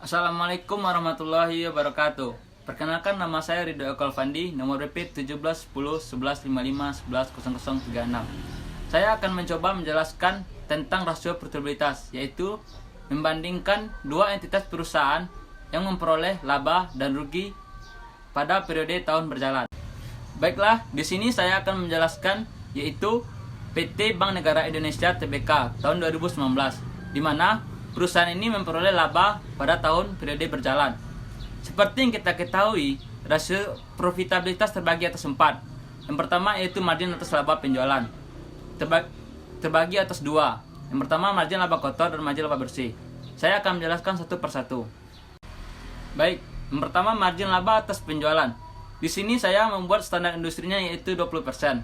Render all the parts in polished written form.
Assalamualaikum warahmatullahi wabarakatuh. Perkenalkan, nama saya Ridho Eko Alfandi, nomor BP 17 10 11 55 11 0036. Saya akan mencoba menjelaskan tentang rasio profitabilitas, yaitu membandingkan dua entitas perusahaan yang memperoleh laba dan rugi pada periode tahun berjalan. Baiklah, di sini saya akan menjelaskan yaitu PT Bank Negara Indonesia Tbk tahun 2019, di mana perusahaan ini memperoleh laba pada tahun periode berjalan. Seperti yang kita ketahui, rasio profitabilitas terbagi atas 4. Yang pertama yaitu margin atas laba penjualan. Terbagi atas 2. Yang pertama margin laba kotor dan margin laba bersih. Saya akan menjelaskan satu persatu. Baik, yang pertama margin laba atas penjualan. Di sini saya membuat standar industrinya yaitu 20%.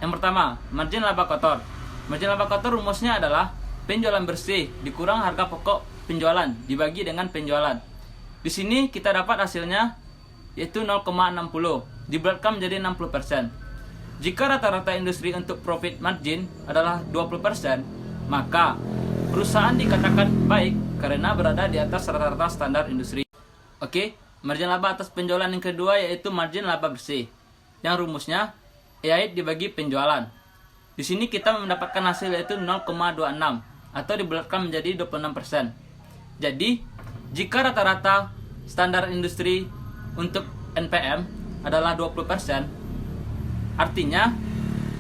Yang pertama, margin laba kotor. Margin laba kotor rumusnya adalah penjualan bersih dikurang harga pokok penjualan dibagi dengan penjualan. Di sini kita dapat hasilnya yaitu 0,60 dibulatkan menjadi 60%. Jika rata-rata industri untuk profit margin adalah 20%, maka perusahaan dikatakan baik karena berada di atas rata-rata standar industri. Oke, margin laba atas penjualan yang kedua yaitu margin laba bersih, yang rumusnya EAIT dibagi penjualan. Di sini kita mendapatkan hasil yaitu 0,26 atau dibulatkan menjadi 26%. Jadi, jika rata-rata standar industri untuk NPM adalah 20%, artinya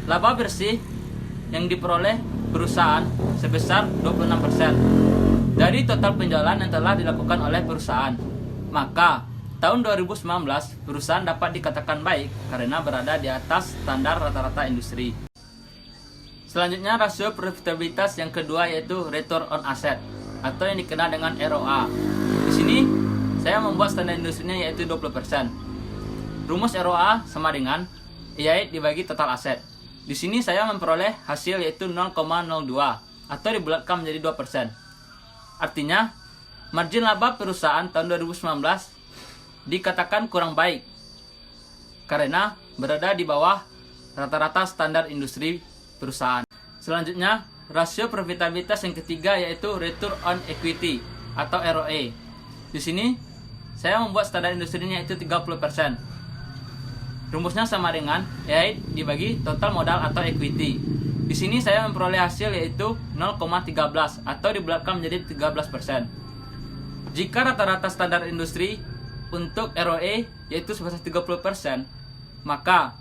laba bersih yang diperoleh perusahaan sebesar 26% dari total penjualan yang telah dilakukan oleh perusahaan. Maka, tahun 2019 perusahaan dapat dikatakan baik karena berada di atas standar rata-rata industri. Selanjutnya, rasio profitabilitas yang kedua yaitu return on asset atau yang dikenal dengan ROA. Di sini saya membuat standar industrinya yaitu 20%. Rumus ROA sama dengan EAIT dibagi total aset. Di sini saya memperoleh hasil yaitu 0,02 atau dibulatkan menjadi 2%. Artinya, margin laba perusahaan tahun 2019 dikatakan kurang baik karena berada di bawah rata-rata standar industri perusahaan. Selanjutnya, rasio profitabilitas yang ketiga yaitu return on equity atau ROE. Di sini saya membuat standar industrinya yaitu 30%. Rumusnya sama dengan EAIT dibagi total modal atau equity. Di sini saya memperoleh hasil yaitu 0,13 atau dibulatkan menjadi 13%. Jika rata-rata standar industri untuk ROE yaitu sebesar 30%, maka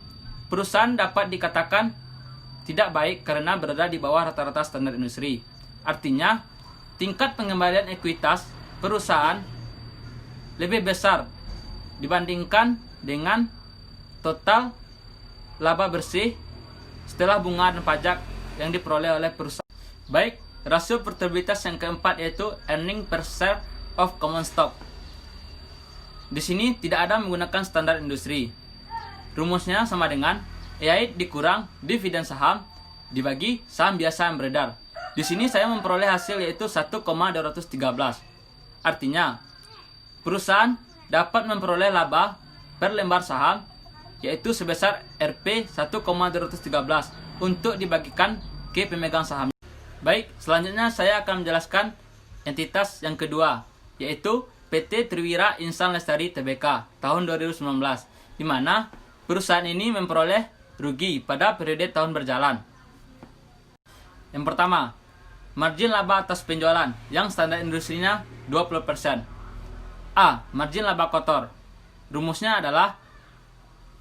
perusahaan dapat dikatakan tidak baik karena berada di bawah rata-rata standar industri. Artinya, tingkat pengembalian ekuitas perusahaan lebih besar dibandingkan dengan total laba bersih setelah bunga dan pajak yang diperoleh oleh perusahaan. Baik, rasio profitabilitas yang keempat yaitu earning per share of common stock. Di sini tidak ada menggunakan standar industri. Rumusnya sama dengan EAIT dikurang dividen saham dibagi saham biasa yang beredar. Di sini saya memperoleh hasil yaitu 1,213. Artinya, perusahaan dapat memperoleh laba per lembar saham yaitu sebesar Rp 1,213 untuk dibagikan ke pemegang saham. Baik, selanjutnya saya akan menjelaskan entitas yang kedua yaitu PT Triwira Insan Lestari Tbk tahun 2019, di mana perusahaan ini memperoleh rugi pada periode tahun berjalan. Yang pertama, margin laba atas penjualan yang standar industrinya 20%. A. Margin laba kotor. Rumusnya adalah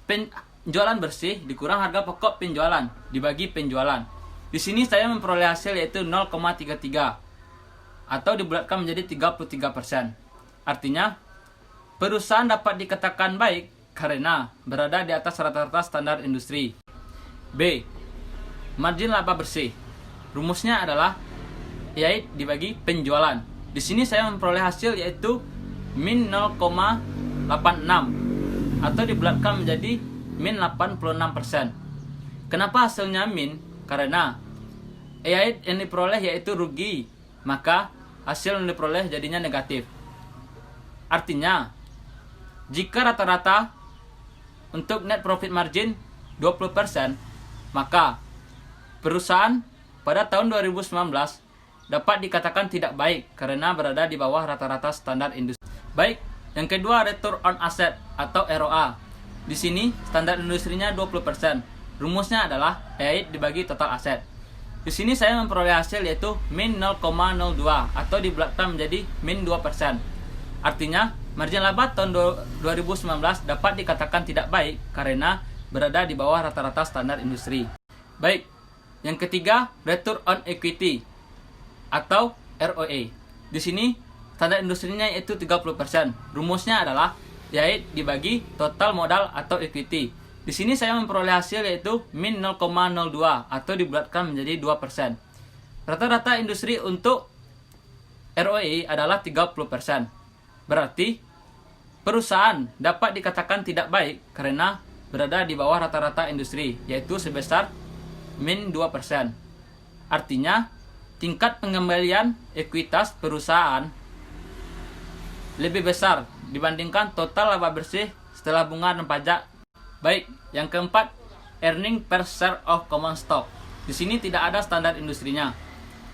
penjualan bersih dikurang harga pokok penjualan dibagi penjualan. Di sini saya memperoleh hasil yaitu 0,33 atau dibulatkan menjadi 33%. Artinya, perusahaan dapat dikatakan baik karena berada di atas rata-rata standar industri. B. Margin laba bersih. Rumusnya adalah EAIT dibagi penjualan. Di sini saya memperoleh hasil yaitu min 0,86 atau dibulatkan menjadi min 86%. Kenapa hasilnya min? Karena EAIT yang diperoleh yaitu rugi, maka hasil yang diperoleh jadinya negatif. Artinya, jika rata-rata untuk net profit margin 20%, maka perusahaan pada tahun 2019 dapat dikatakan tidak baik karena berada di bawah rata-rata standar industri. Baik, yang kedua return on asset atau ROA. Di sini standar industrinya 20%. Rumusnya adalah EAT dibagi total aset. Di sini saya memperoleh hasil yaitu min 0,02 atau dibulatkan menjadi min 2%. Artinya, margin laba tahun 2019 dapat dikatakan tidak baik karena berada di bawah rata-rata standar industri. Baik, yang ketiga return on equity atau ROE. Di sini standar industrinya yaitu 30%. Rumusnya adalah yaitu dibagi total modal atau equity. Di sini saya memperoleh hasil yaitu min 0,02 atau dibulatkan menjadi 2%. Rata-rata industri untuk ROE adalah 30%. Berarti perusahaan dapat dikatakan tidak baik karena berada di bawah rata-rata industri yaitu sebesar min 2%. Artinya, tingkat pengembalian ekuitas perusahaan lebih besar dibandingkan total laba bersih setelah bunga dan pajak. Baik, yang keempat, earning per share of common stock. Di sini tidak ada standar industrinya.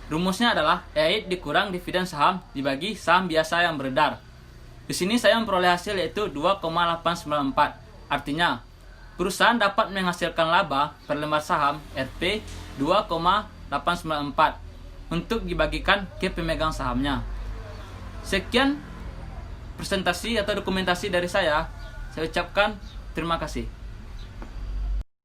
Rumusnya adalah EAT dikurang dividen saham dibagi saham biasa yang beredar. Di sini saya memperoleh hasil yaitu 2,894. Artinya, perusahaan dapat menghasilkan laba per lembar saham RP 2,894 untuk dibagikan ke pemegang sahamnya. Sekian presentasi atau dokumentasi dari saya. Saya ucapkan terima kasih.